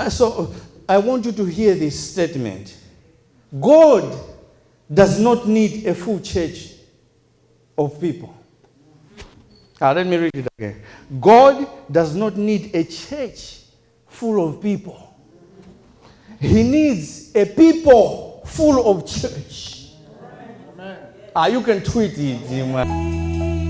So I want you to hear this statement. God does not need a full church of people. Let me read it again. God does not need a church full of people. He needs a people full of church. Amen. You can tweet it.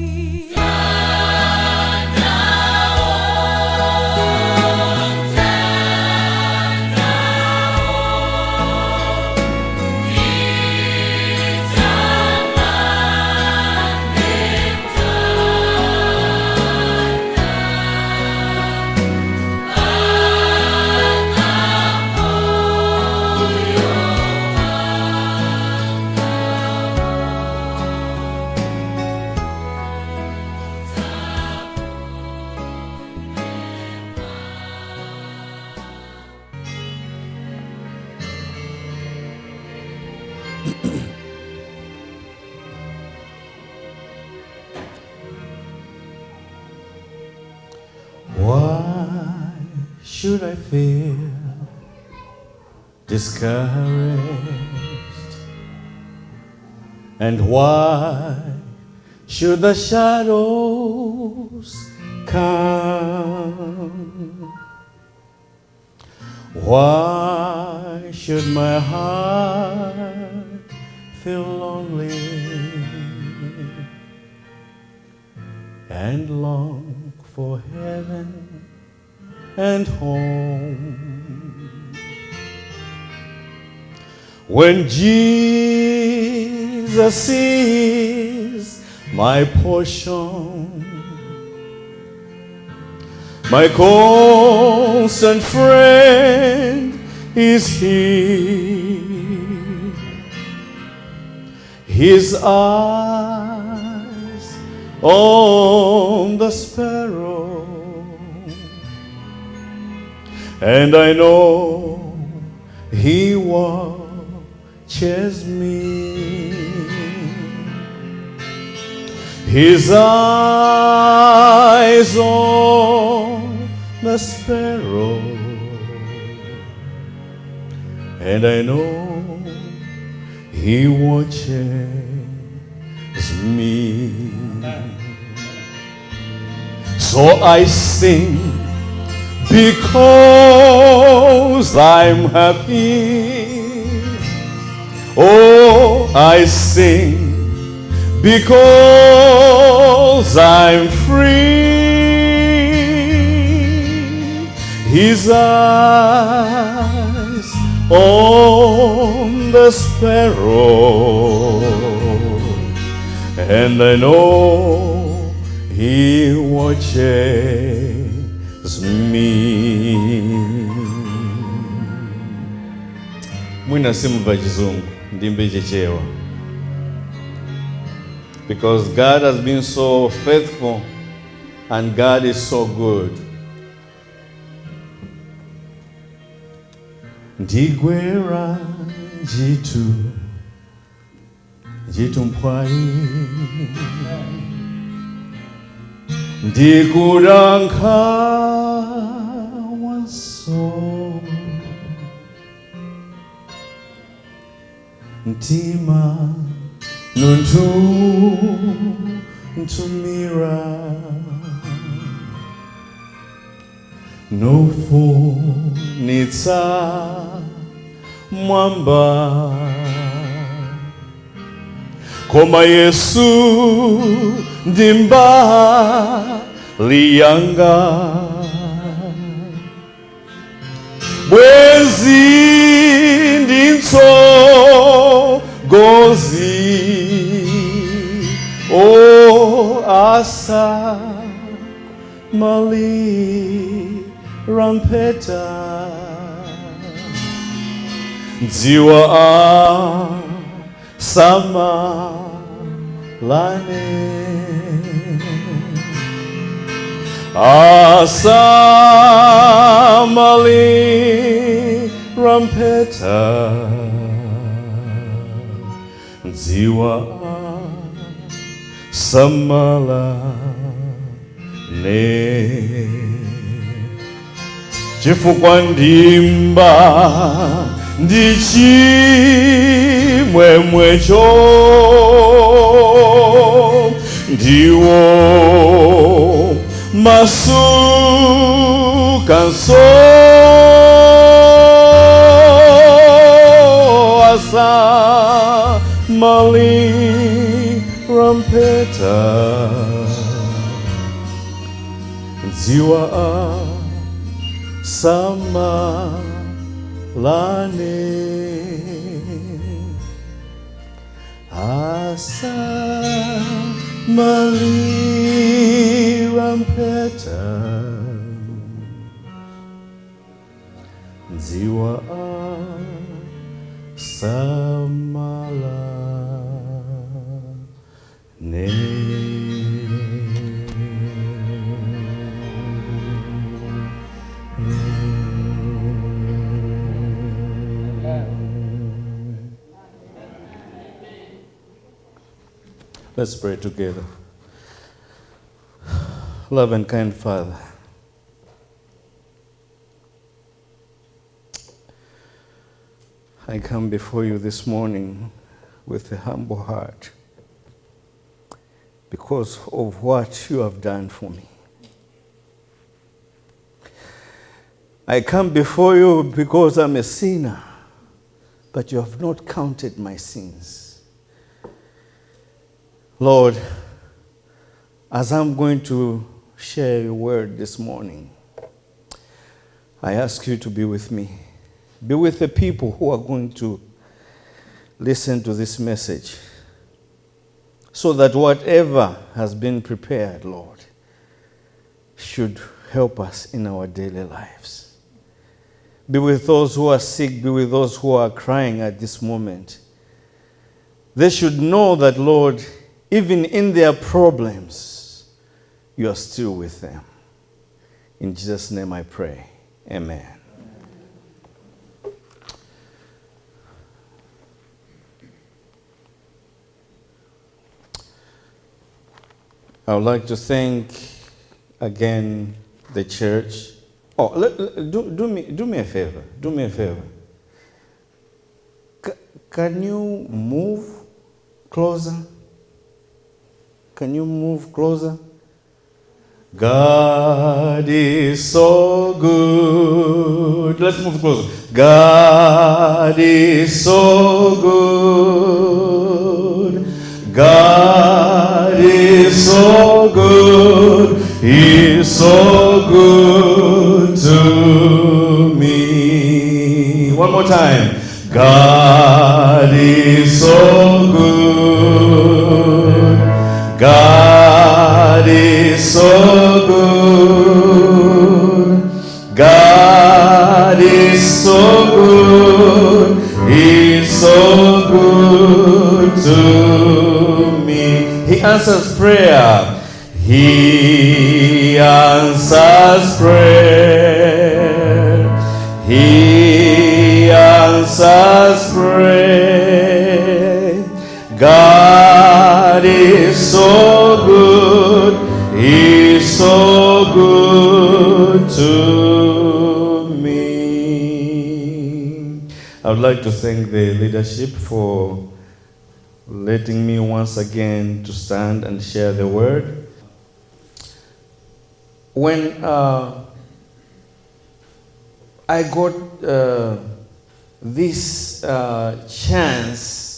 Why should I feel discouraged? And why should the shadows come? Why should my heart feel lonely and long for heaven and home? When Jesus is my portion, my constant friend is He. His eyes on the sparrow, and I know He watches me. His eyes on the sparrow, and I know He watches me. So I sing because I'm happy. Oh, I sing because I'm free. His eyes on the sparrow, and I know He watches me. Mwina simva chizungu ndimbe chechewa. Because God has been so faithful and God is so good. Ndigwera jitu mpwai, ndikuranka wanso, ntima ntumira nofunitsa mwamba, koma Yesu ndimba liyanga, bwezi ndinso gozi, o asa mali rampeta, dziwa sama lane, asa mali rampeta, dziwa samala ne. chifukwa ndimba ndichimwemwecho ndiwo masukanso asa mali rampeta ziwa sama lane asa mali rampeta ziwa sama lane. Let's pray together. Love and kind Father, I come before you this morning with a humble heart because of what you have done for me. I come before you because I'm a sinner, but you have not counted my sins. Lord, as I'm going to share your word this morning, I ask you to be with me. Be with the people who are going to listen to this message, so that whatever has been prepared, Lord, should help us in our daily lives. Be with those who are sick. Be with those who are crying at this moment. They should know that, Lord, even in their problems, you are still with them. In Jesus' name I pray. Amen. I would like to thank again the church. Oh, do me a favor. Do me a favor. Can you move closer? Can you move closer? God is so good. Let's move closer. God is so good. God is so good. He's so good to me. One more time. God is so good. God is so good. God is so good. He's so good to me. He answers prayer. He answers prayer. He answers prayer. God is so good. He's so good to me. I would like to thank the leadership for letting me once again to stand and share the word. When I got this chance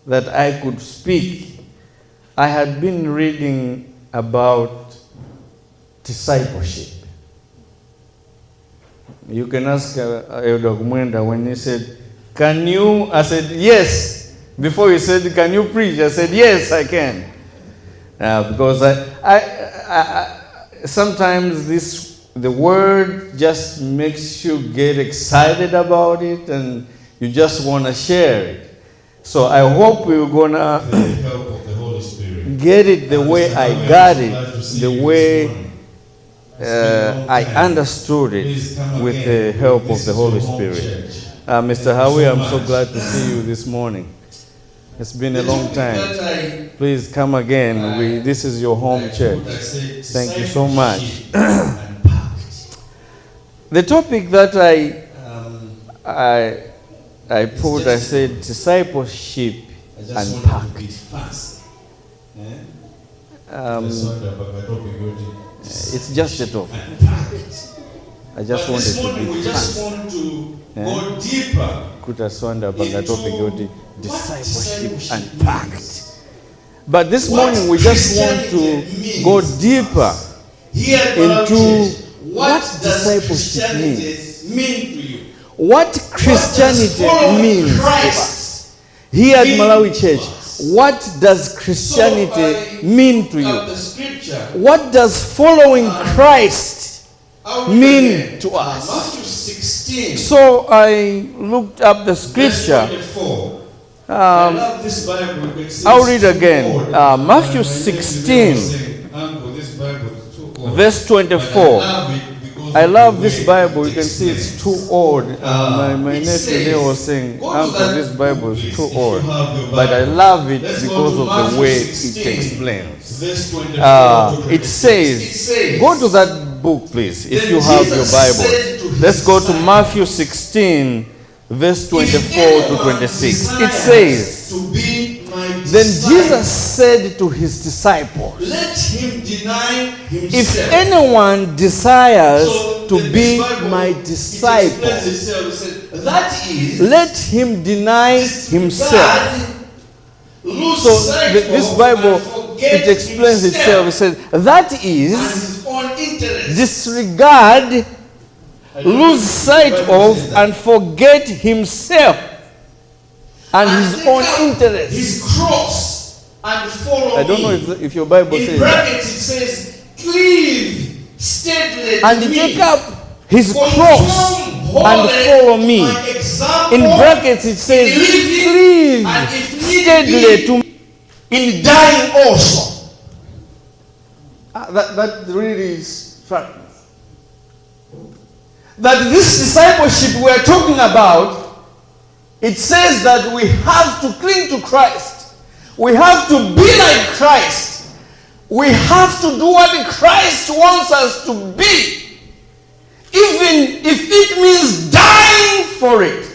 that I could speak, I had been reading about discipleship. You can ask Elder Gumwenda when he said, can you? I said, yes. Before he said, can you preach? I said, yes, I can. Because I sometimes the word just makes you get excited about it and you just want to share it. So I hope we're going to get it the way I got it, the way I understood it with the help of the Holy Spirit. Mr. Howie, I'm so glad to see you this morning. It's been a long time. Please come again. This is your home church. Thank you so much. The topic that I put, I said discipleship unpacked. It's just a topic. I just wanted to be fast. Go deeper. Discipleship unpacked. But this morning we just want to go deeper into what discipleship means. What Christianity means to us. Here at Malawi Church, what does Christianity mean to you? What does following Christ mean to us? So I looked up the scripture. I'll read again. Matthew 16, verse 24. I love this Bible. You can see it's too old. My nephew there was saying, Uncle, this Bible is too old. But I love it because of the way it explains. It says, go to that book, please, if you have your Bible. Let's go to Matthew 16, verse 24 to 26. It says, then Jesus said to his disciples, let him deny himself. If anyone desires to be my disciple, let him deny himself. So this Bible, it explains itself. It says, that is, disregard, lose sight of, and forget himself and his own interests. His cross and follow I don't know if your Bible says that. It says, cleave steadily and to take me. up his cross and follow me. In brackets it says, cleave steadily to me in dying also. That really is fact. That this discipleship we are talking about, it says that we have to cling to Christ. We have to be like Christ. We have to do what Christ wants us to be. Even if it means dying for it.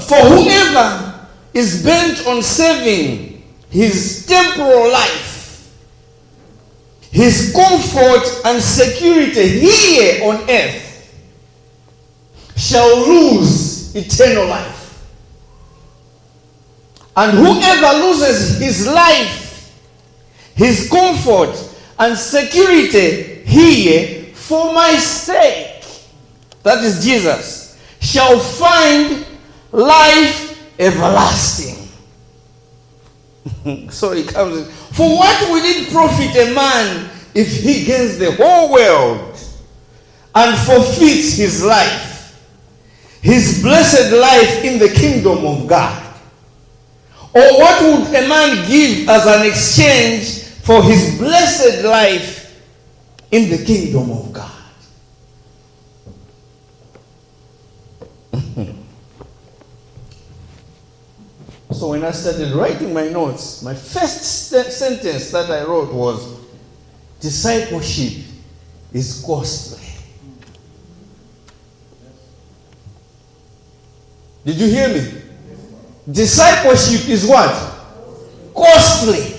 For whoever is bent on saving his temporal life, his comfort and security here on earth, shall lose eternal life. And whoever loses his life, his comfort and security here for my sake, that is Jesus, shall find life everlasting. So it comes, for what will it profit a man if he gains the whole world and forfeits his life, his blessed life in the kingdom of God? Or what would a man give as an exchange for his blessed life in the kingdom of God? So when I started writing my notes, my first sentence that I wrote was, discipleship is costly. Did you hear me? Discipleship is what? Costly.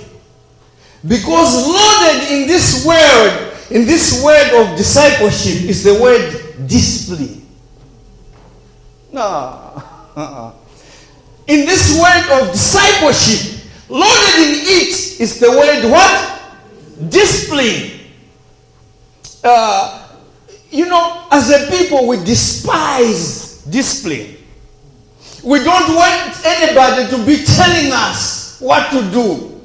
Because loaded in this word of discipleship is the word discipline. No. In this word of discipleship, loaded in it is the word what? Discipline. As a people, we despise discipline. We don't want anybody to be telling us what to do.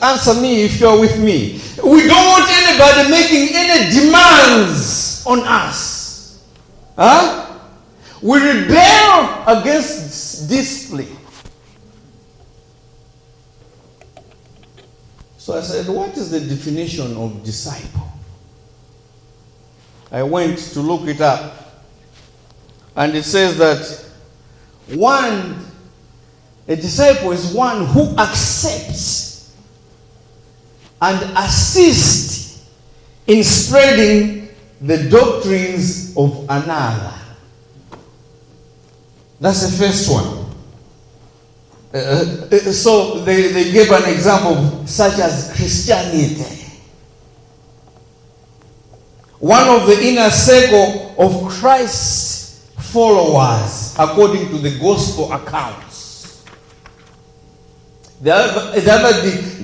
Answer me if you're with me. We don't want anybody making any demands on us. We rebel against discipline. So I said, what is the definition of disciple? I went to look it up. And it says that one A disciple is one who accepts and assists in spreading the doctrines of another. That's the first one. So they gave an example such as Christianity. One of the inner circle of Christ's followers, according to the gospel accounts. The other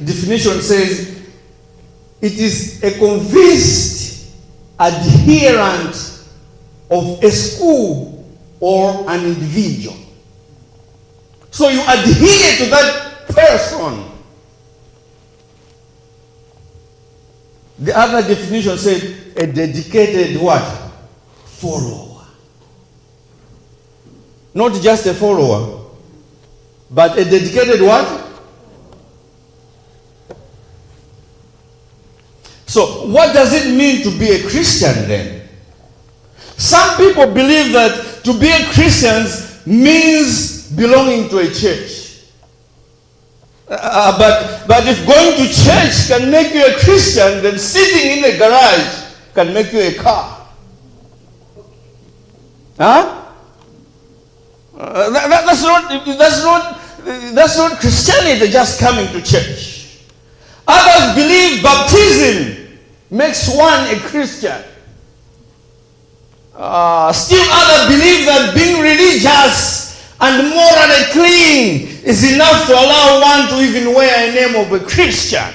definition says it is a convinced adherent of a school or an individual. So you adhere to that person. The other definition said a dedicated what? Follower. Not just a follower, but a dedicated what? So what does it mean to be a Christian then? Some people believe that to be a Christian means belonging to a church. But if going to church can make you a Christian, then sitting in a garage can make you a car. Huh? That's not Christianity, just coming to church. Others believe baptism makes one a Christian. Still others believe that being religious and morally clean is enough to allow one to even wear a name of a Christian.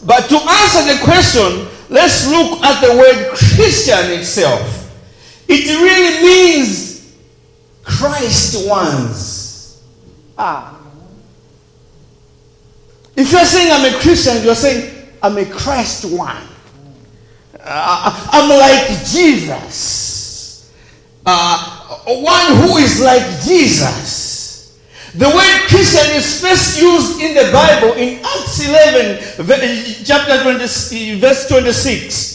But to answer the question, let's look at the word Christian itself. It really means Christ ones. If you're saying I'm a Christian, you're saying I'm a Christ one. I'm like Jesus. One who is like Jesus. The word Christian is first used in the Bible in Acts 11, chapter 20, verse 26.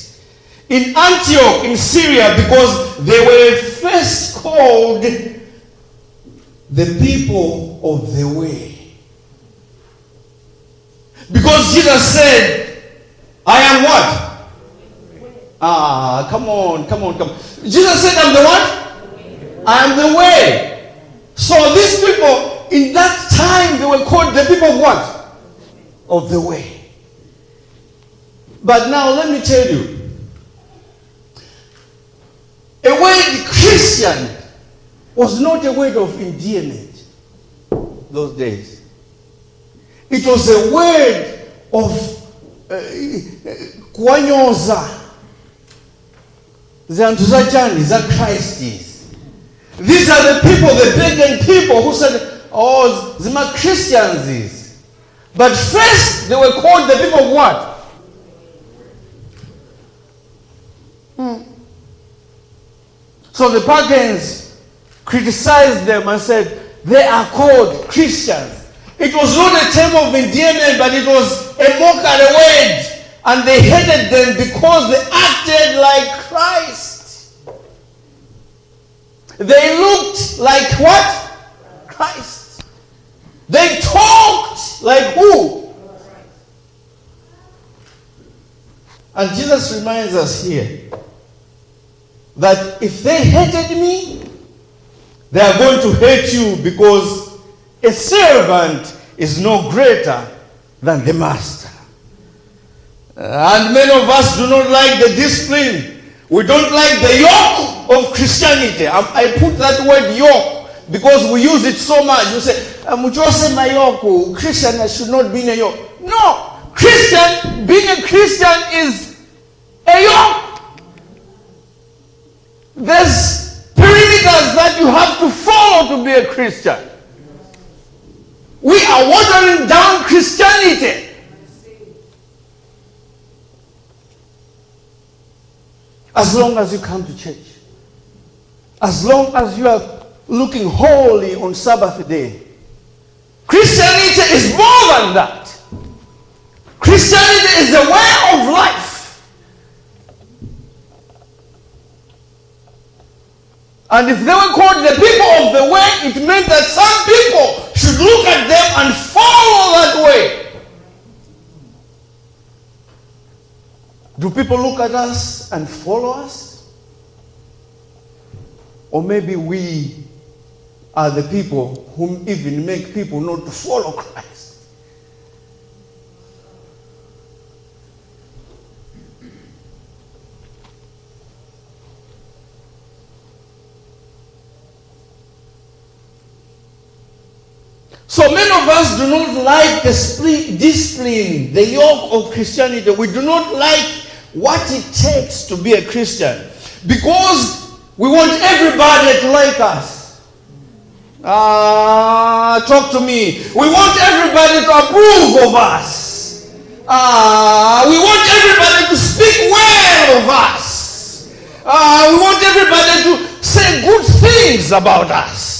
In Antioch, in Syria, because they were first called the people of the way. Because Jesus said, I am what? Come on. Jesus said, I'm the what? I am the way. So these people, in that time, they were called the people of what? Of the way. But now, let me tell you, a word Christian was not a word of endearment those days. It was a word of kuwanyoza. That Christ is. These are the people, the pagan people who said, oh, Zima Christians is. But first, they were called the people of what? So the pagans criticized them and said, they are called Christians. It was not a term of endearment, but it was a mockery word. And they hated them because they acted like Christ. They looked like what? Christ. They talked like who? And Jesus reminds us here that if they hated me, they are going to hate you, because a servant is no greater than the master. And many of us do not like the discipline. We don't like the yoke of Christianity. I put that word yoke because we use it so much. You say, my yoke, Christian should not be in a yoke. No, Christian, being a Christian is a yoke. There's perimeters that you have to follow to be a Christian. We are watering down Christianity. As long as you come to church, as long as you are looking holy on Sabbath day, Christianity is more than that. Christianity is the way of life. And if they were called the people of the way, it meant that some people should look at them and follow that way. Do people look at us and follow us? Or maybe we are the people who even make people not to follow Christ. So many of us do not like the discipline, the yoke of Christianity. We do not like what it takes to be a Christian because we want everybody to like us. Talk to me. We want everybody to approve of us. We want everybody to speak well of us. We want everybody to say good things about us.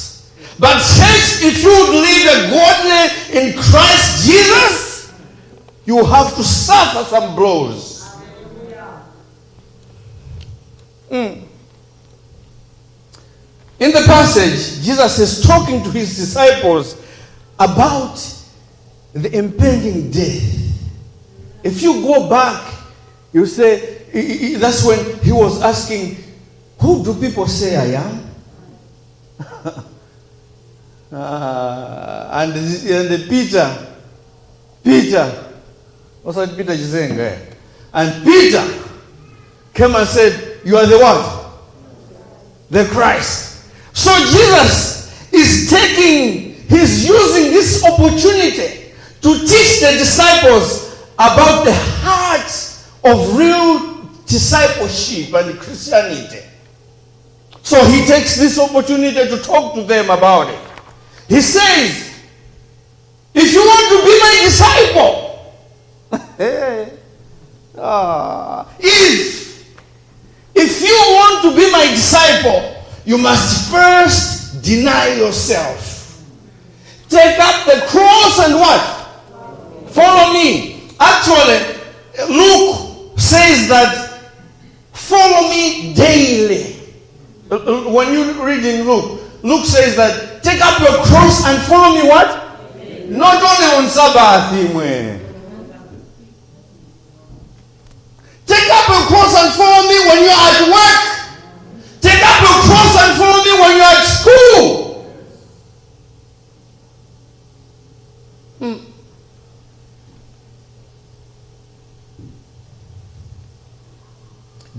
But church, if you would live a godly in Christ Jesus, you have to suffer some blows. In the passage, Jesus is talking to his disciples about the impending death. If you go back, you say, that's when he was asking, who do people say I am? And Peter, what's that Peter saying there? And Peter came and said, you are the what? The Christ. So Jesus he's using this opportunity to teach the disciples about the heart of real discipleship and Christianity. So he takes this opportunity to talk to them about it. He says, if you want to be my disciple, if you want to be my disciple, you must first deny yourself. Take up the cross and what? Follow me. Actually, Luke says that follow me daily. When you read in Luke says that take up your cross and follow me what? Not only on Sabbath. Take up your cross and follow me when you're at work. Take up your cross and follow me when you're at school.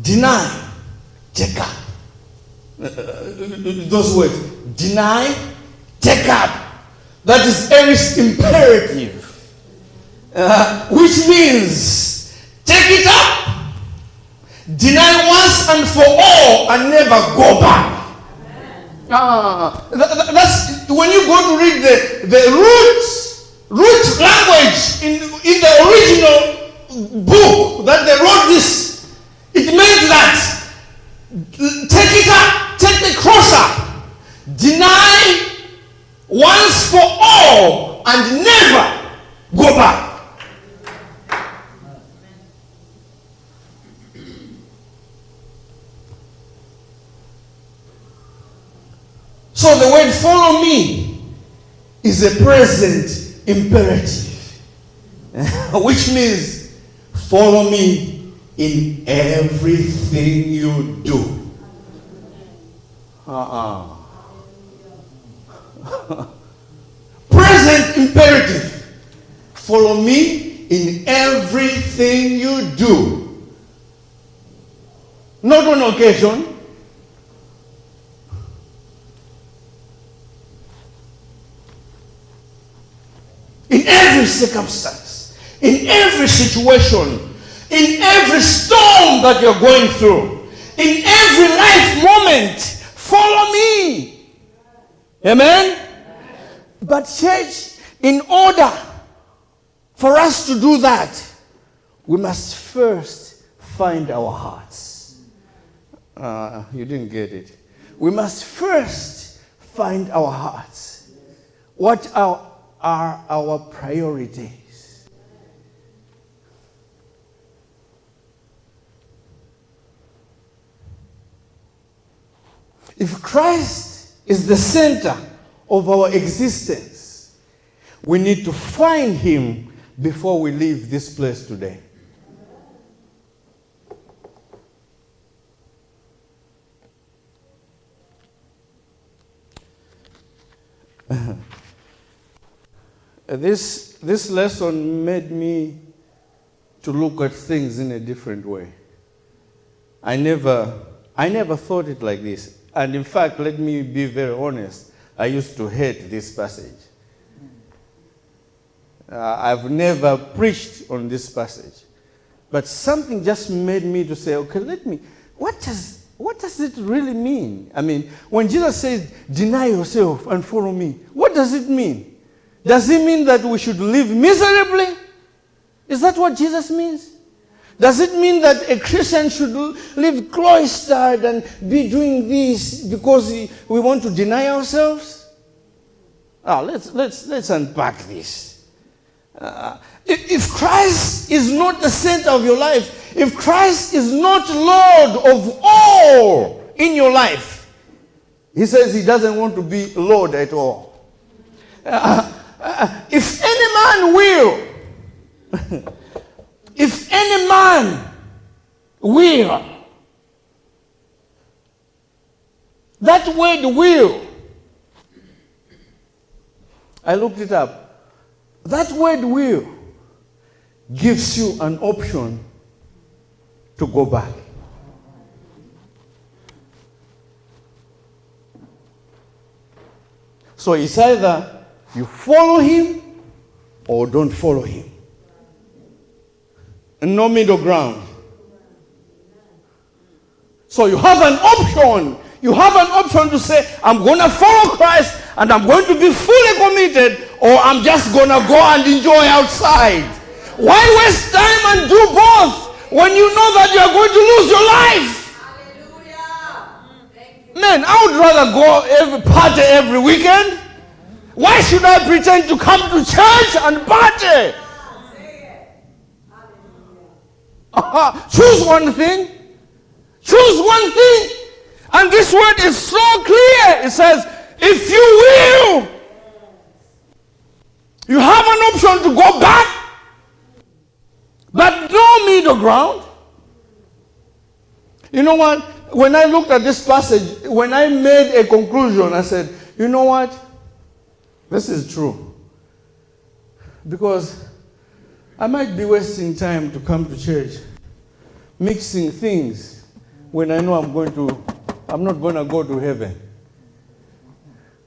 Deny, take up. Those words, deny, take up. That is aorist imperative, which means take it up, deny once and for all, and never go back. That's when you go to read the root language in the original book that they wrote this. It means that take it up, take the cross up, deny once for all, and never go back. So the word follow me is a present imperative, which means follow me in everything you do. Present imperative. Follow me in everything you do. Not on occasion. In every circumstance, in every situation, in every storm that you're going through, in every life moment, follow me. Amen? But church, in order for us to do that, we must first find our hearts. You didn't get it. We must first find our hearts. What are our priorities? If Christ is the center of our existence. We need to find him before we leave this place today. This lesson made me to look at things in a different way. I never thought it like this. And in fact, let me be very honest, I used to hate this passage. I've never preached on this passage. But something just made me to say, okay, what does it really mean? I mean, when Jesus says, deny yourself and follow me, what does it mean? Does it mean that we should live miserably? Is that what Jesus means? Does it mean that a Christian should live cloistered and be doing this because we want to deny ourselves? Let's unpack this. If Christ is not the center of your life, if Christ is not Lord of all in your life, he says he doesn't want to be Lord at all. If any man will, if any man will, that word will, I looked it up. That word will gives you an option to go back. So it's either you follow him or don't follow him. And no middle ground. So you have an option. You have an option to say, I'm going to follow Christ and I'm going to be fully committed, or I'm just going to go and enjoy outside. Why waste time and do both when you know that you are going to lose your life? Hallelujah. Man, I would rather go party every weekend. Why should I pretend to come to church and party? Choose one thing. Choose one thing. And this word is so clear. It says, if you will, you have an option to go back, but no middle ground. You know what? When I looked at this passage, when I made a conclusion, I said, you know what? This is true. Because I might be wasting time to come to church, mixing things when I know I'm not going to go to heaven.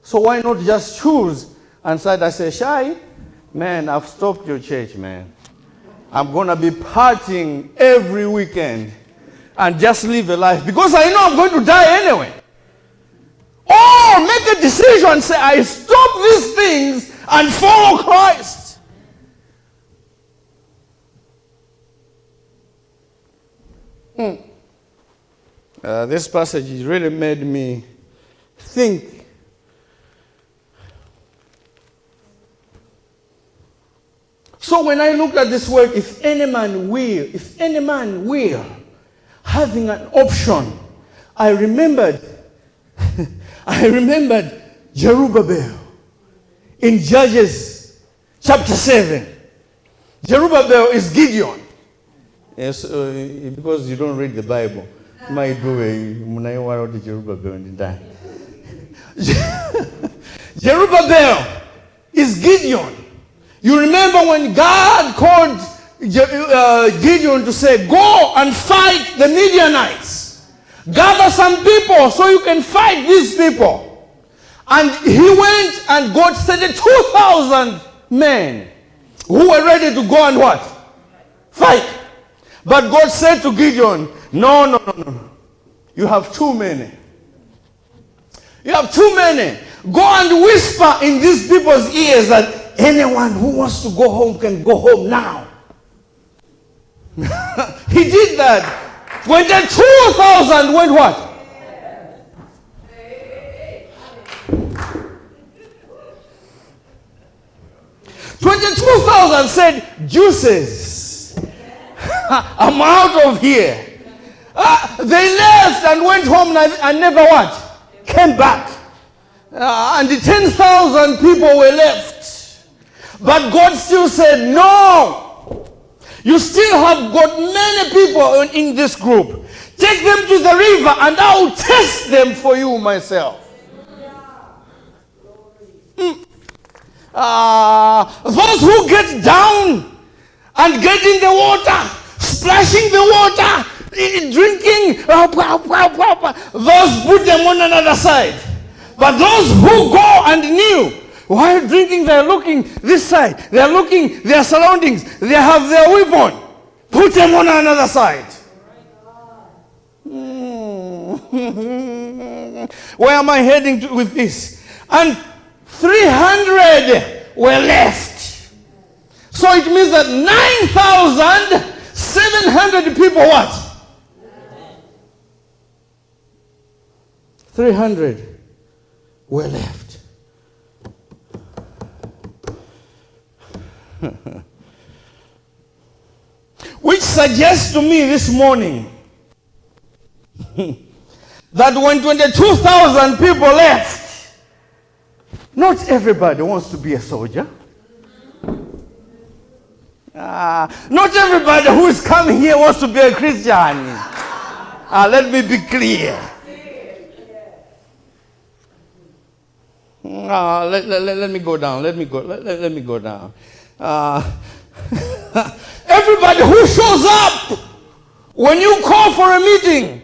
So why not just choose and say, Shai, man, I've stopped your church, man. I'm going to be partying every weekend and just live a life because I know I'm going to die anyway. Or make a decision and say, I stop these things and follow Christ. This passage really made me think. So when I looked at this word, if any man will, having an option, I remembered Zerubbabel in Judges chapter 7. Zerubbabel is Gideon. Yes, because you don't read the Bible. Zerubbabel is Gideon. You remember when God called Gideon to say, go and fight the Midianites. Gather some people so you can fight these people. And he went and God sent 2,000 men who were ready to go and what? Fight. But God said to Gideon, no. You have too many. You have too many. Go and whisper in these people's ears that anyone who wants to go home can go home now. He did that. When the 2,000 went what? 22,000 said, juices. I'm out of here. They left and went home and never what? Came back. And the 10,000 people were left. But God still said, no. You still have got many people in this group. Take them to the river and I will test them for you myself. Those who get down and get in the water, splashing the water, drinking, those put them on another side. But those who go and kneel, while drinking, they're looking this side, they're looking their surroundings, they have their weapon, put them on another side. Where am I heading to with this? And 300 were left. So it means that 9,700 people what? 300 were left. Which suggests to me this morning that when 22,000 people left, not everybody wants to be a soldier. Not everybody who is coming here wants to be a Christian. Let me be clear. Let me go down. Let me go down. Everybody who shows up when you call for a meeting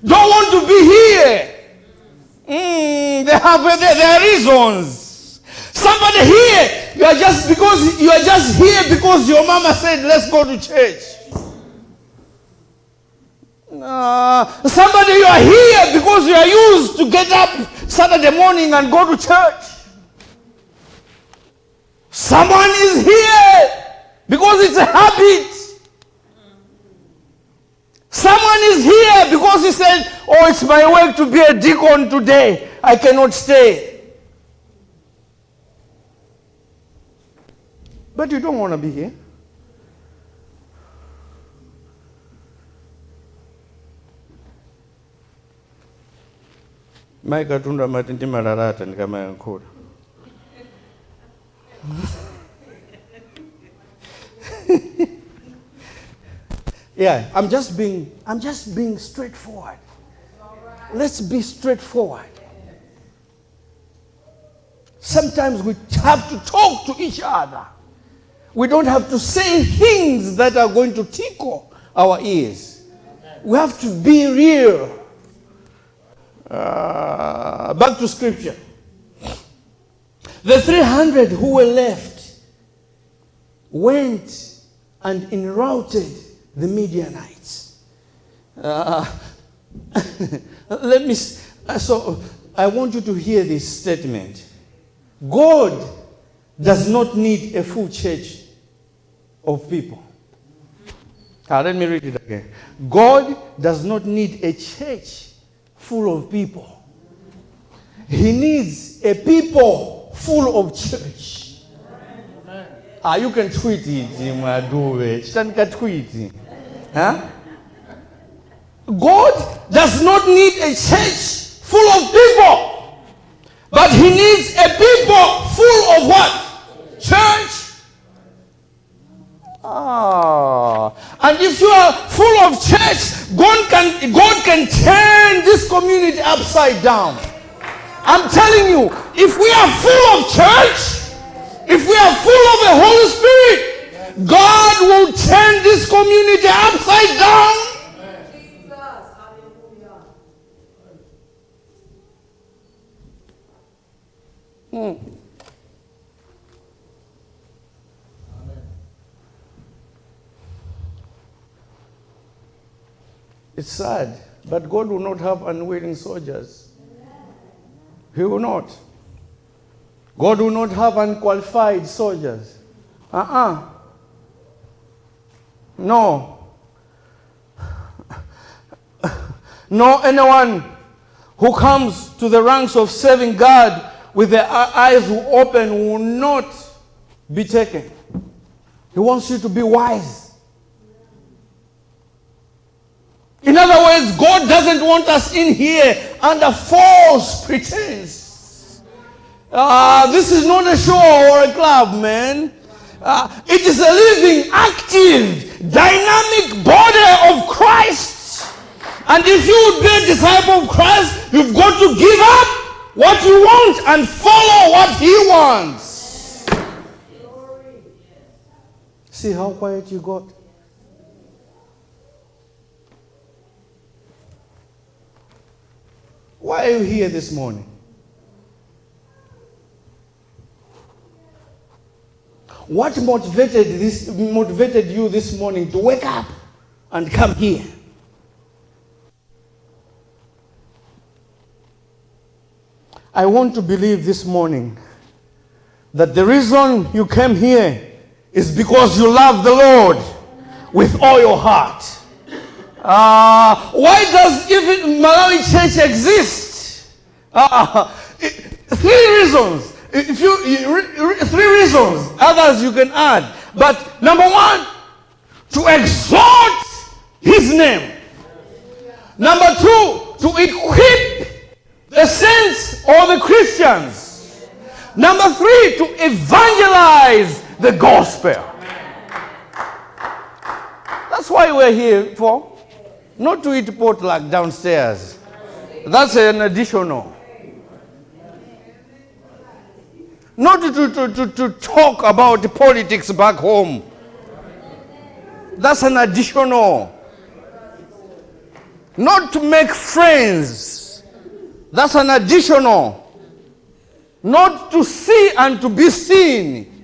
don't want to be here. They have their reasons. Somebody here, you are just here because your mama said let's go to church. Somebody, you are here because you are used to get up Saturday morning and go to church. Someone is here because it's a habit. Someone is here because he said, oh, it's my work to be a deacon today. I cannot stay. But you don't want to be here. Maika tunda matindi malarata ni kama yankura. Yeah, I'm just being straightforward. Let's be straightforward. Sometimes we have to talk to each other. We don't have to say things that are going to tickle our ears. We have to be real. Back to scripture. The 300 who were left went and enrouted the Midianites. So I want you to hear this statement. God does not need a full church of people. Let me read it again. God does not need a church full of people. He needs a people full of church. You can tweet it. Tweet it. God does not need a church full of people. But he needs a people full of what? Church. And if you are full of church, God can turn this community upside down. I'm telling you, if we are full of church, if we are full of the Holy Spirit, God will turn this community upside down. It's sad, but God will not have unwilling soldiers. He will not. God will not have unqualified soldiers. No. No, anyone who comes to the ranks of serving God with their eyes open will not be taken. He wants you to be wise. In other words, God doesn't want us in here under false pretense. This is not a show or a club, man. It is a living, active, dynamic body of Christ. And if you would be a disciple of Christ, you've got to give up what you want and follow what he wants. See how quiet you got? Why are you here this morning? What motivated you this morning to wake up and come here? I want to believe this morning that the reason you came here is because you love the Lord with all your heart. Why does even Malawi Church exist? 3 reasons. Three reasons. Others you can add. But number 1, to exalt his name. Number 2, to equip the saints or the Christians. Number 3, to evangelize the gospel. That's why we're here for. Not to eat potluck downstairs. That's an additional. Not to talk about politics back home. That's an additional. Not to make friends. That's an additional. Not to see and to be seen.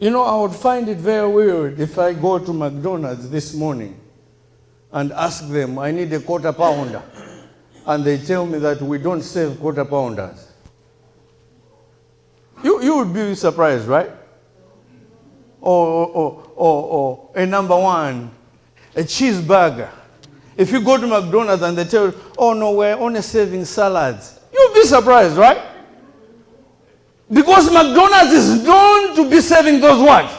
You know, I would find it very weird if I go to McDonald's this morning and ask them, I need a quarter pounder. And they tell me that we don't serve quarter pounders. You would be surprised, right? Or a number 1, a cheeseburger. If you go to McDonald's and they tell you, oh no, we're only serving salads. You'll be surprised, right? Because McDonald's is known to be serving those what?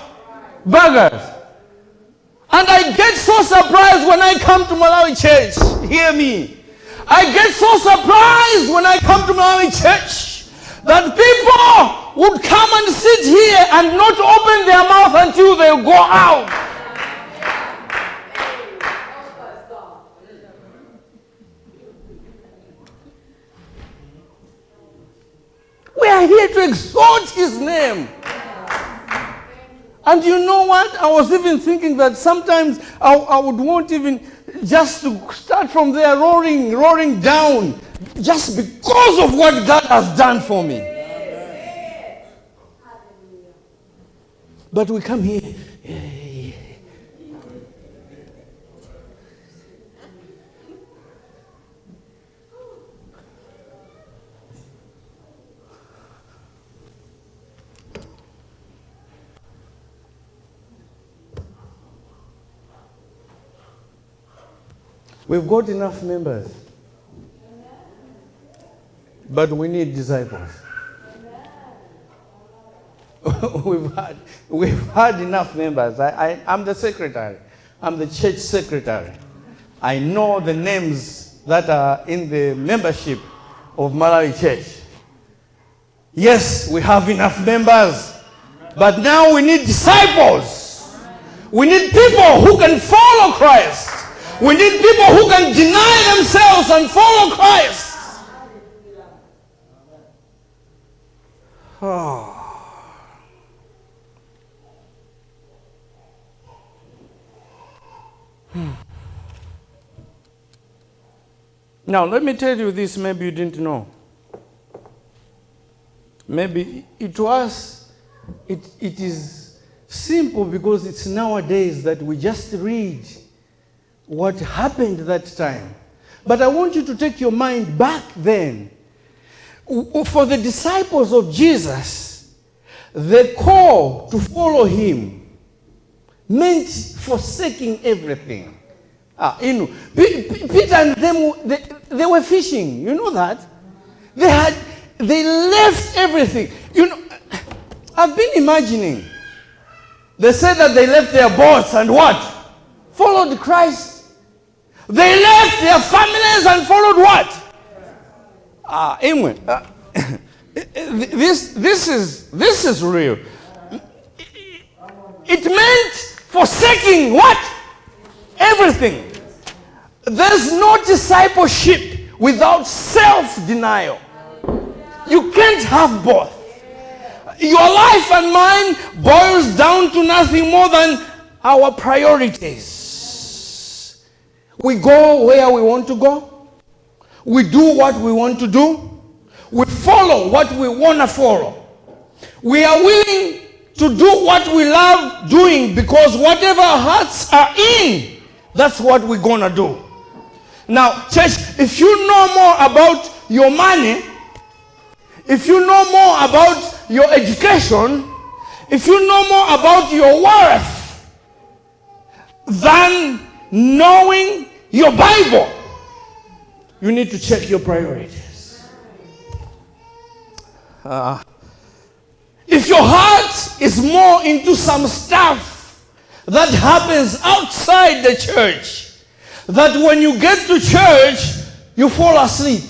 Burgers. And I get so surprised when I come to Malawi Church. Hear me. I get so surprised when I come to Malawi Church that people would come and sit here and not open their mouth until they go out. We are here to exalt his name. And you know what? I was even thinking that sometimes I would want even just to start from there roaring down just because of what God has done for me. But we come here. We've got enough members, but we need disciples. We've had enough members. I'm the secretary. I'm the church secretary. I know the names that are in the membership of Malawi Church. Yes, we have enough members, but now we need disciples. We need people who can follow Christ. We need people who can deny themselves and follow Christ. Oh. Now, let me tell you this, maybe you didn't know. Maybe to us, it is simple because it's nowadays that we just read what happened that time. But I want you to take your mind back then. For the disciples of Jesus, the call to follow him meant forsaking everything. Peter and them, they were fishing. You know that? They left everything. I've been imagining. They said that they left their boss and what? Followed Christ. They left their families and followed what? Anyway, this is real. It meant forsaking what? Everything. There's no discipleship without self-denial. You can't have both. Your life and mine boils down to nothing more than our priorities. We go where we want to go. We do what we want to do. We follow what we want to follow. We are willing to do what we love doing because whatever our hearts are in, that's what we're going to do. Now, church, if you know more about your money, if you know more about your education, if you know more about your worth than knowing your Bible, you need to check your priorities. If your heart is more into some stuff that happens outside the church, that when you get to church, you fall asleep,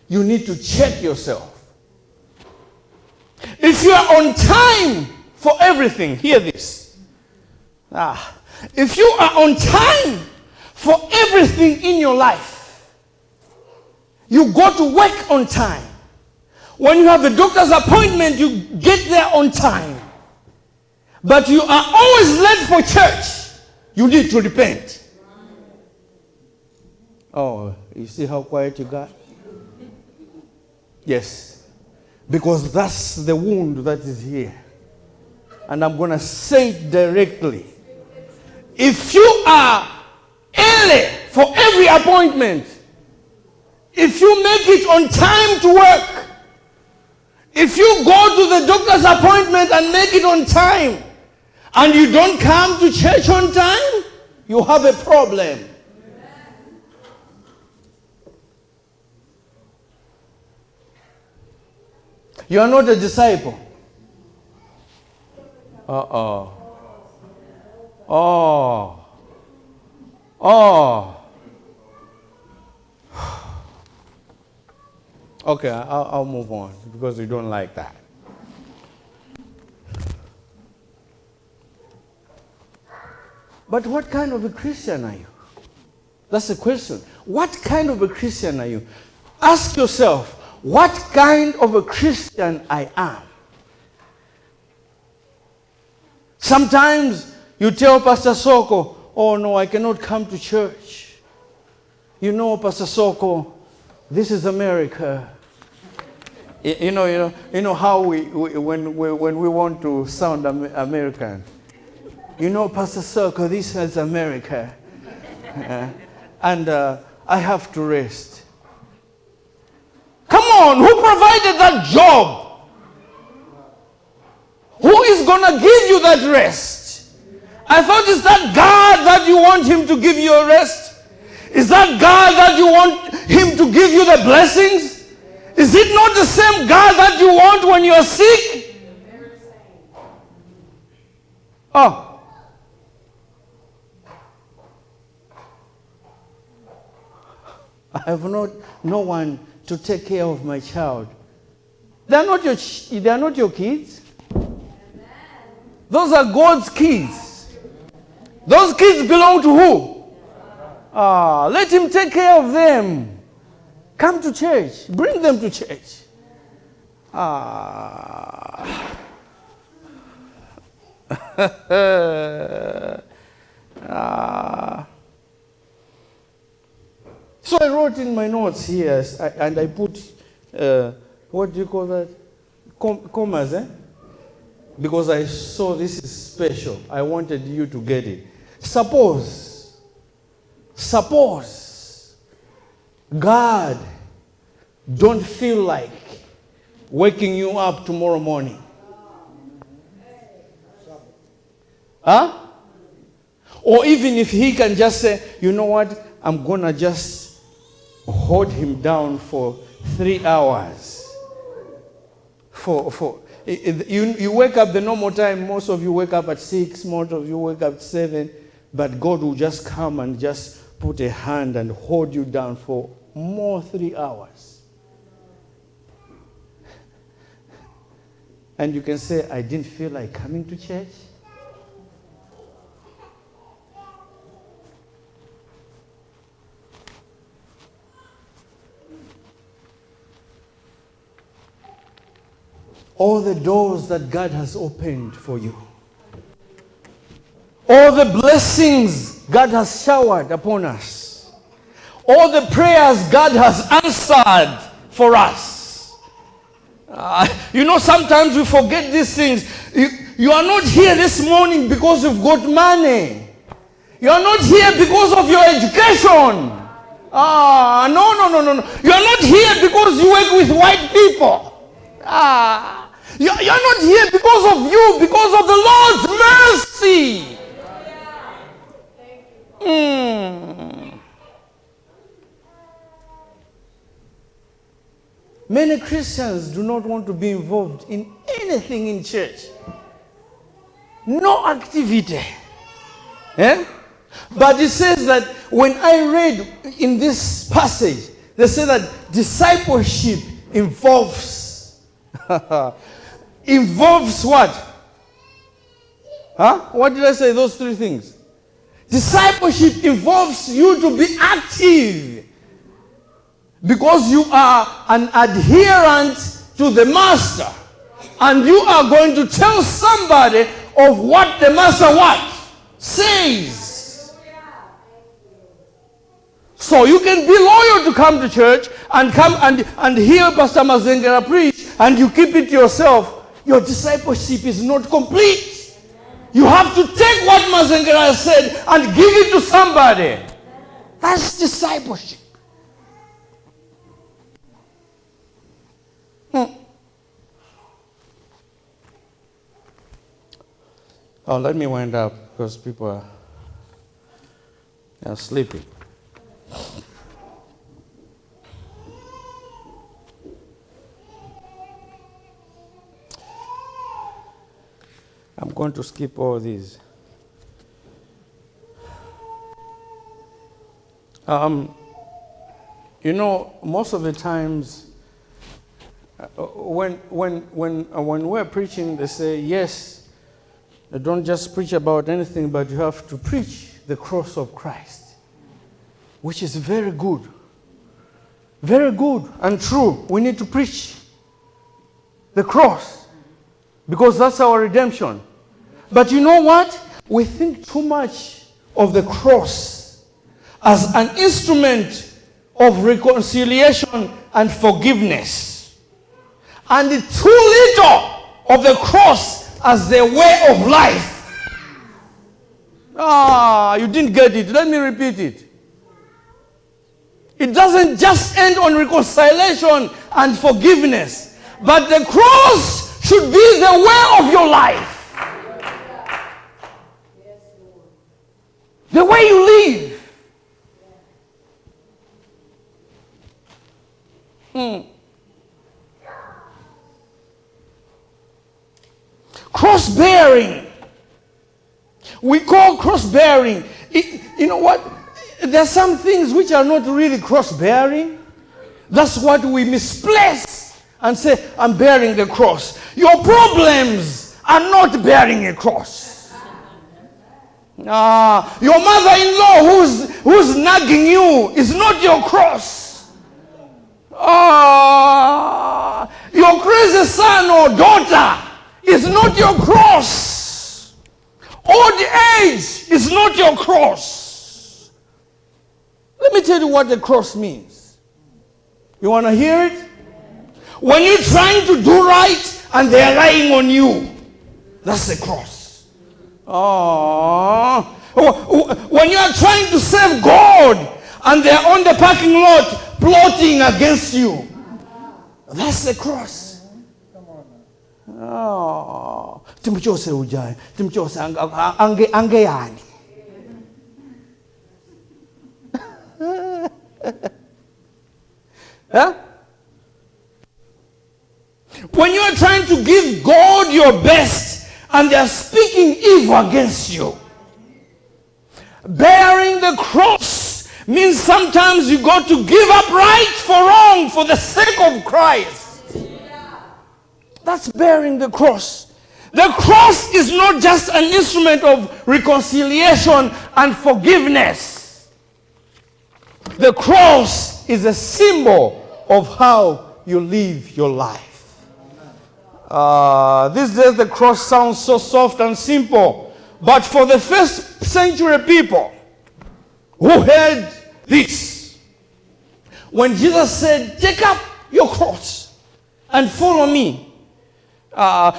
you need to check yourself. If you are on time for everything, hear this. If you are on time for everything in your life, you go to work on time. When you have a doctor's appointment, you get there on time. But you are always late for church, you need to repent. Oh, you see how quiet you got? Yes. Because that's the wound that is here. And I'm going to say it directly. If you are early for every appointment, if you make it on time to work, if you go to the doctor's appointment and make it on time, and you don't come to church on time, you have a problem. You are not a disciple. Oh. Okay, I'll move on because you don't like that. But what kind of a Christian are you? That's the question. What kind of a Christian are you? Ask yourself, what kind of a Christian I am? Sometimes you tell Pastor Soko, oh no, I cannot come to church. You know, Pastor Soko, this is America. You know how when we want to sound American. You know, Pastor Soko, this is America. And I have to rest. Come on, who provided that job? Who is going to give you that rest? I thought, is that God that you want him to give you a rest? Is that God that you want him to give you the blessings? Is it not the same God that you want when you're sick? Oh. I have no one to take care of my child. They are not your kids. Those are God's kids. Those kids belong to who? Let him take care of them. Come to church. Bring them to church. So I wrote in my notes here, and I put, what do you call that? Commas, Because I saw this is special. I wanted you to get it. Suppose God don't feel like waking you up tomorrow morning. Or even if he can just say, you know what, I'm going to just hold him down for 3 hours. You wake up the normal time. Most of you wake up at 6. Most of you wake up at 7. But God will just come and just put a hand and hold you down for more 3 hours. And you can say, I didn't feel like coming to church. All the doors that God has opened for you. All the blessings God has showered upon us. All the prayers God has answered for us. Sometimes we forget these things. You are not here this morning because you've got money. You are not here because of your education. No. You are not here because you work with white people. You're not here because of you, because of the Lord's mercy. Many Christians do not want to be involved in anything in church. No activity. But it says that when I read in this passage, they say that discipleship involves what? What did I say? Those 3 things. Discipleship involves you to be active because you are an adherent to the master, and you are going to tell somebody of what the master says. So you can be loyal to come to church and come and hear Pastor Mazengera preach, and you keep it to yourself. Your discipleship is not complete. You have to take what Mazengera has said and give it to somebody. That's discipleship. Oh, let me wind up because people are sleeping. I'm going to skip all these. Most of the times when we're preaching, they say, yes, don't just preach about anything, but you have to preach the cross of Christ, which is very good. Very good and true. We need to preach the cross because that's our redemption. But you know what? We think too much of the cross as an instrument of reconciliation and forgiveness, and too little of the cross as the way of life. You didn't get it. Let me repeat it. It doesn't just end on reconciliation and forgiveness, but the cross should be the way of your life. The way you live. Cross-bearing. We call cross-bearing. You know what? There are some things which are not really cross-bearing. That's what we misplace and say, I'm bearing the cross. Your problems are not bearing a cross. Your mother-in-law who's nagging you is not your cross. Your crazy son or daughter is not your cross. Old age is not your cross. Let me tell you what the cross means. You want to hear it? When you're trying to do right and they're lying on you, that's the cross. When you are trying to save God and they're on the parking lot plotting against you, that's the cross. Timchose ujai, timchose angeyani. When you are trying to give God your best and they are speaking evil against you. Bearing the cross means sometimes you got to give up right for wrong for the sake of Christ. That's bearing the cross. The cross is not just an instrument of reconciliation and forgiveness. The cross is a symbol of how you live your life. These days the cross sounds so soft and simple. But for the first century people who heard this, when Jesus said, take up your cross and follow me,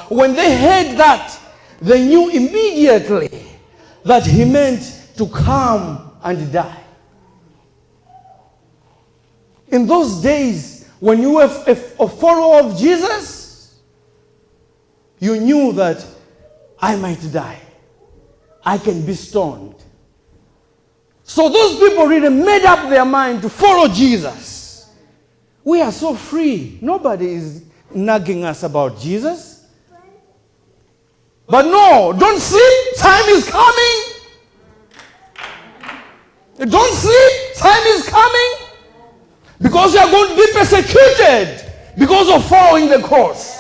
when they heard that, they knew immediately that he meant to come and die. In those days, when you were a follower of Jesus, you knew that I might die. I can be stoned. So those people really made up their mind to follow Jesus. We are so free. Nobody is nagging us about Jesus. But no, don't sleep. Time is coming. Don't sleep. Time is coming. Because you are going to be persecuted because of following the cross.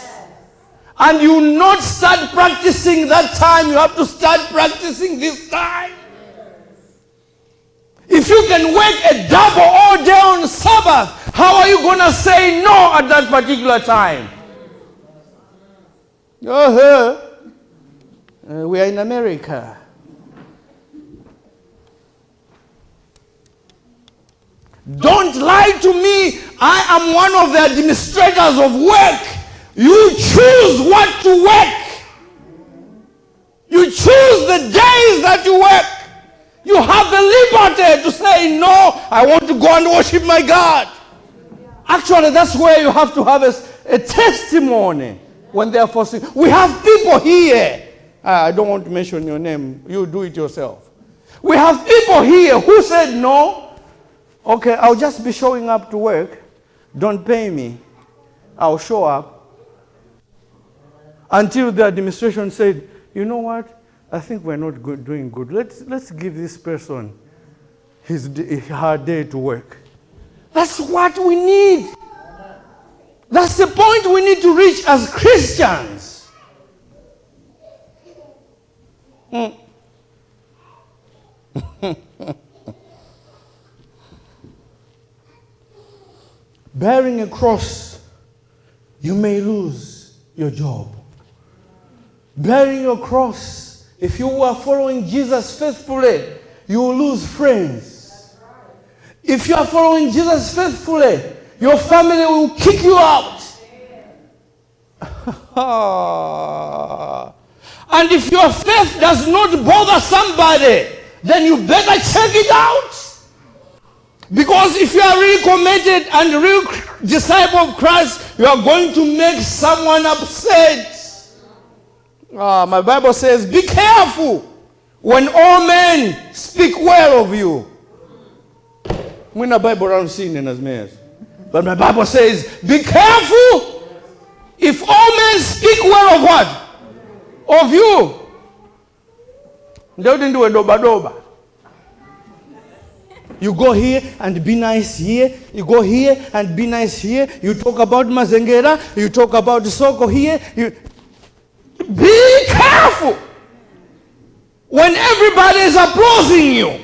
And you not start practicing that time, you have to start practicing this time. If you can work a double all day on Sabbath, how are you going to say no at that particular time? We are in America. Don't lie to me. I am one of the administrators of work. You choose what to work. You choose the days that you work. You have the liberty to say, no, I want to go and worship my God. Actually, that's where you have to have a testimony when they are forcing. We have people here. I don't want to mention your name. You do it yourself. We have people here who said, no, okay, I'll just be showing up to work. Don't pay me. I'll show up. Until the administration said, you know what? I think we're not doing good. Let's give this person her day to work. That's what we need. That's the point we need to reach as Christians. Bearing a cross, you may lose your job. Bearing your cross, if you are following Jesus faithfully, you will lose friends. If you are following Jesus faithfully, your family will kick you out. And if your faith does not bother somebody, then you better check it out. Because if you are really committed and a real disciple of Christ, you are going to make someone upset. My Bible says, be careful when all men speak well of you. We're not Bible around sinning as mayors. But my Bible says, be careful if all men speak well of what? Of you. They didn't do a doba. You go here and be nice here. You go here and be nice here. You talk about Mazengera. You talk about Soko here. Be careful when everybody is applauding you.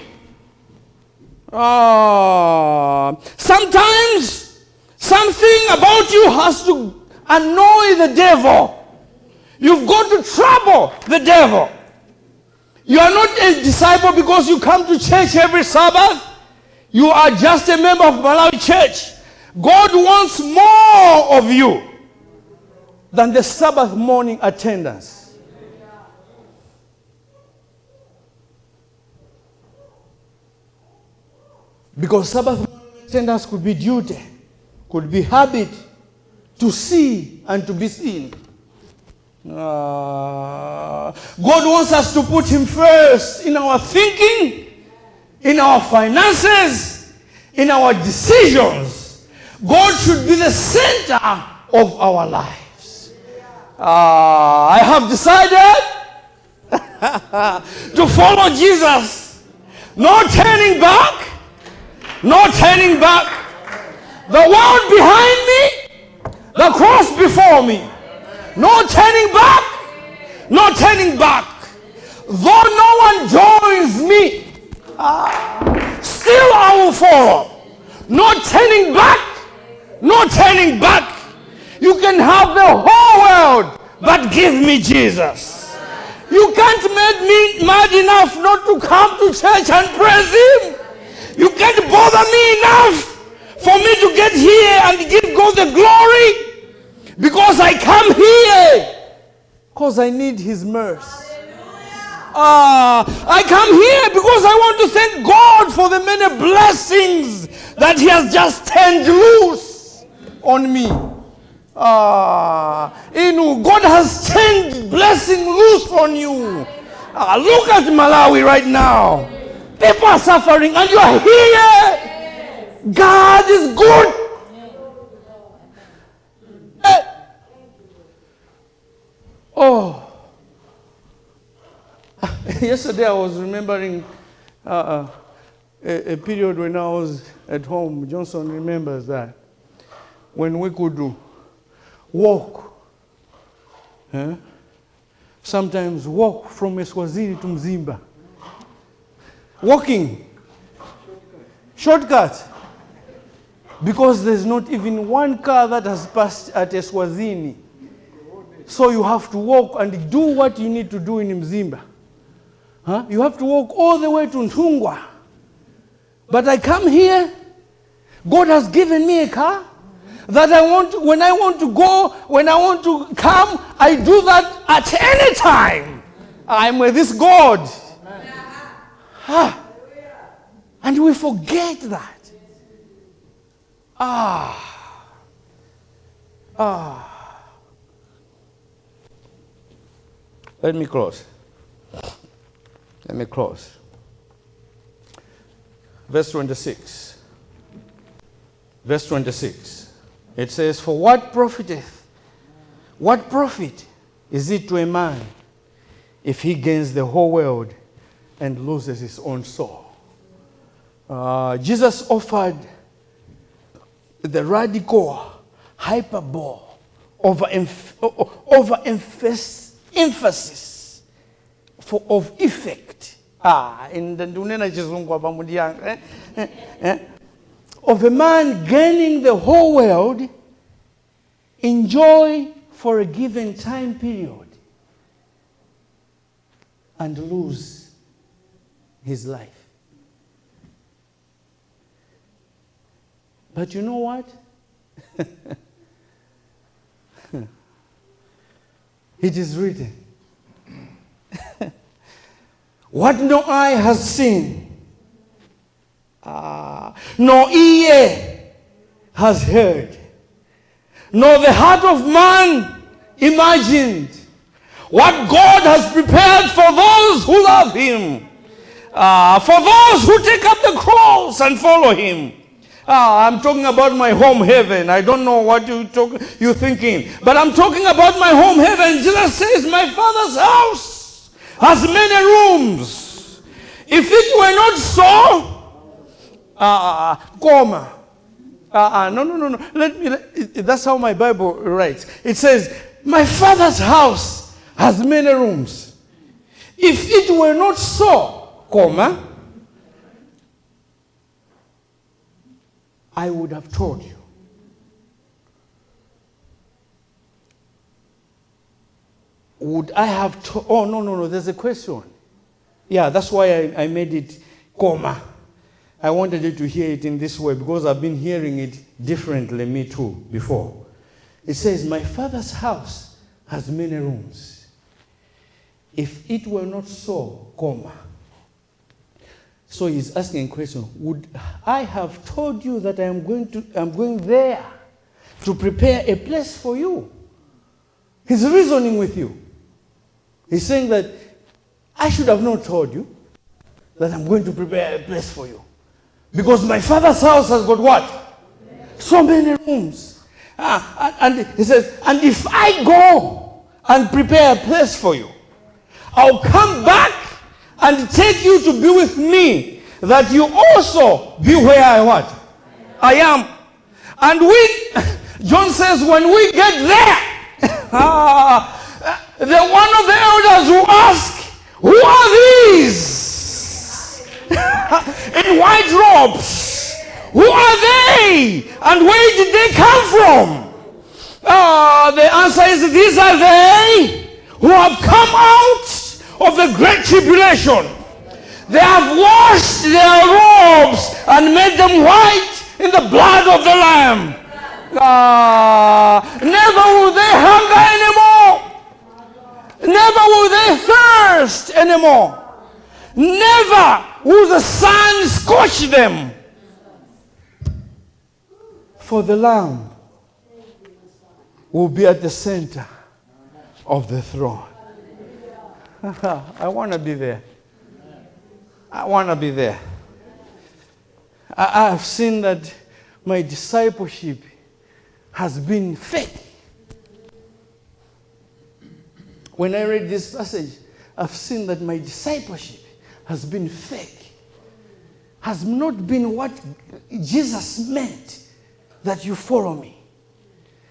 Sometimes something about you has to annoy the devil. You've got to trouble the devil. You are not a disciple because you come to church every Sabbath. You are just a member of Malawi church. God wants more of you than the Sabbath morning attendance. Because Sabbath morning attendance could be duty, could be habit, to see and to be seen. God wants us to put him first in our thinking, in our finances, in our decisions. God should be the center of our lives. I have decided to follow Jesus. No turning back. No turning back. The world behind me, the cross before me. No turning back. No turning back. Though no one joins me, still I will follow. No turning back. No turning back. You can have the whole world, but give me Jesus. You can't make me mad enough not to come to church and praise him. You can't bother me enough for me to get here and give God the glory, because I come here because I need his mercy. I come here because I want to thank God for the many blessings that he has just turned loose on me. God has turned blessing loose on you. Look at Malawi right now. People are suffering and you are here. God is good. Yesterday I was remembering a period when I was at home. Johnson remembers that. When we could walk. Sometimes walk from Eswazini to Mzimba. Walking. Shortcut. Because there's not even one car that has passed at Eswazini. So you have to walk and do what you need to do in Mzimba. You have to walk all the way to Ntungwa. But I come here, God has given me a car that I want, when I want to go, when I want to come, I do that at any time. I'm with this God. And we forget that. Let me close. Verse 26. Verse 26. It says, for what profit is it to a man if he gains the whole world and loses his own soul? Jesus offered the radical hyperbole emphasis of effect. Of a man gaining the whole world in joy for a given time period and lose his life. But you know what? It is written. What no eye has seen, no ear has heard, nor the heart of man imagined, what God has prepared for those who love him, for those who take up the cross and follow him. I'm talking about my home heaven. I don't know what you're thinking, but I'm talking about my home heaven. Jesus says, my Father's house has many rooms. If it were not so, no. That's how my Bible writes. It says, my Father's house has many rooms. If it were not so, I would have told you. Would I have told? Oh, no, there's a question. Yeah, that's why I made it comma. I wanted you to hear it in this way because I've been hearing it differently, me too, before. It says, my Father's house has many rooms. If it were not so, comma. So he's asking a question, would I have told you that I'm going there to prepare a place for you? He's reasoning with you. He's saying that I should have not told you that I'm going to prepare a place for you. Because my Father's house has got what? So many rooms. And he says, and if I go and prepare a place for you. I'll come back and take you to be with me, that you also be where I am. And John says, when we get there, one of the elders will ask, who are these in white robes? Who are they? And where did they come from? The answer is, these are they who have come out of the great tribulation. They have washed their robes and made them white in the blood of the Lamb. Never will they hunger anymore. Never will they thirst anymore. Never will the sun scorch them. For the Lamb will be at the center of the throne. I want to be there. I want to be there. I have seen that my discipleship has been fake. When I read this passage, I've seen that my discipleship has been fake. Has not been what Jesus meant, that you follow me.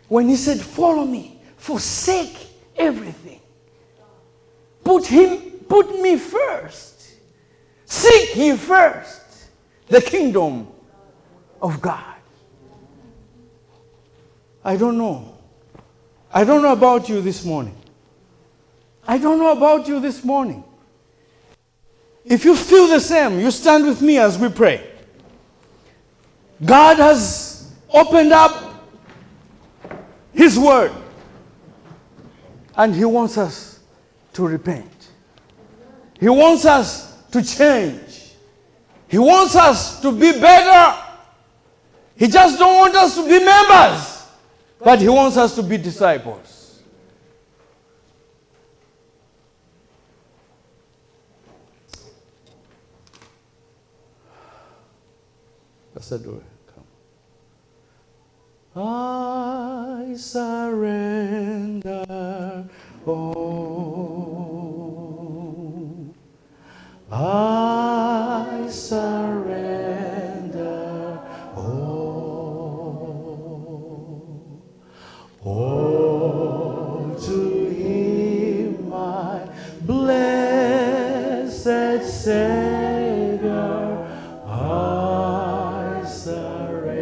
When he said, follow me, forsake everything. Put me first. Seek ye first the kingdom of God. I don't know. I don't know about you this morning. I don't know about you this morning. If you feel the same, you stand with me as we pray. God has opened up his word, and he wants us to repent. He wants us to change. He wants us to be better. He just don't want us to be members, but he wants us to be disciples. Come. I surrender all. I surrender all. All to him, my blessed Savior. I surrender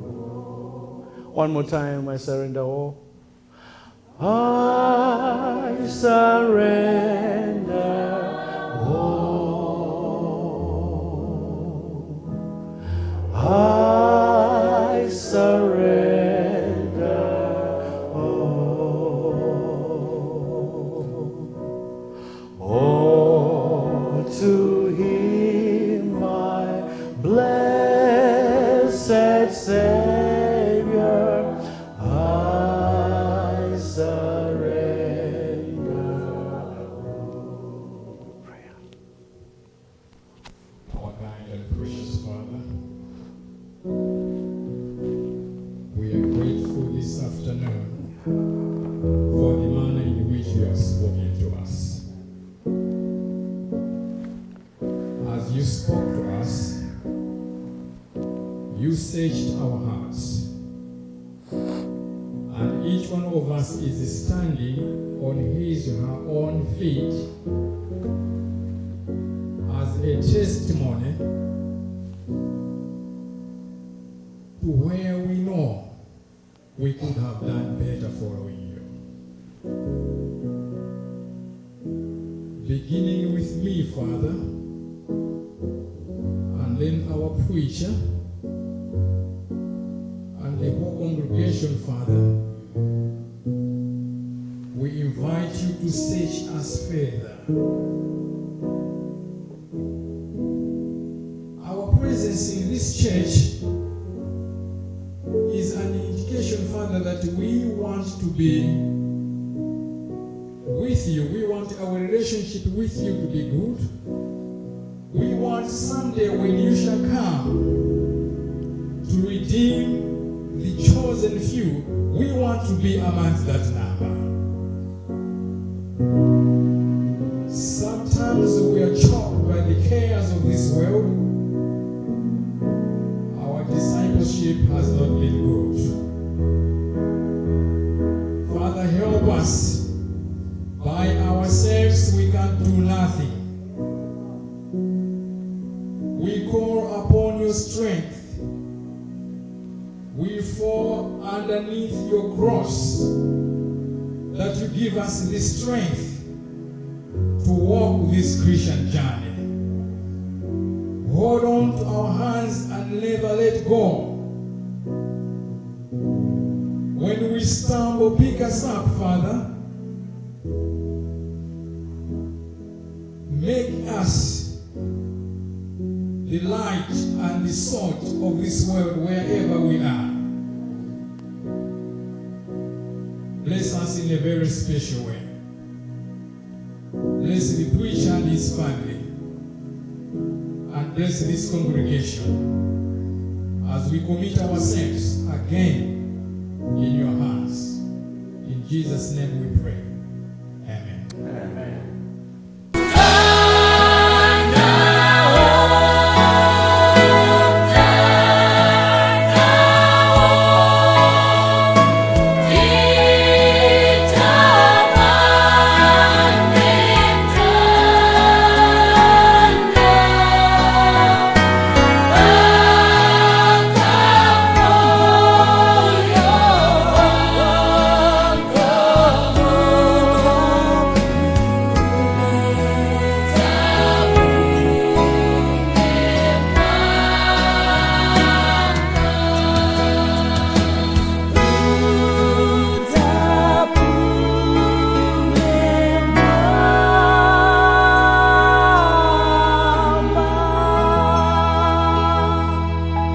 all. One more time, I surrender all. I surrender all. I surrender all. All to him, my blessed Savior. I surrender. Prayer. Our kind and precious Father, we are grateful this afternoon for the manner in which you have spoken to us. As you spoke to us, you searched our hearts. And each one of us is standing on his or her own feet as a testimony to where we know we could have done better following you. Beginning with me, Father, and then our preacher, and the whole congregation, Father, we invite you to search us further. Our presence in this church is an indication, Father, that we want to be with you. We want our relationship with you to be good. We want someday when you shall come to redeem the chosen few, we want to be amongst that number. Sometimes we are choked by the cares of this world. Our discipleship has not been good. Father, help us. By ourselves we can do nothing. We call upon your strength. We fall underneath your cross, that you give us the strength to walk this Christian journey. Hold on to our hands and never let go. When we stumble, pick us up, Father. Make us the light and the salt of this world wherever we are. Bless us in a very special way. Bless the preacher and his family. And bless this congregation as we commit ourselves again in your hands. In Jesus' name we pray. Amen. Amen.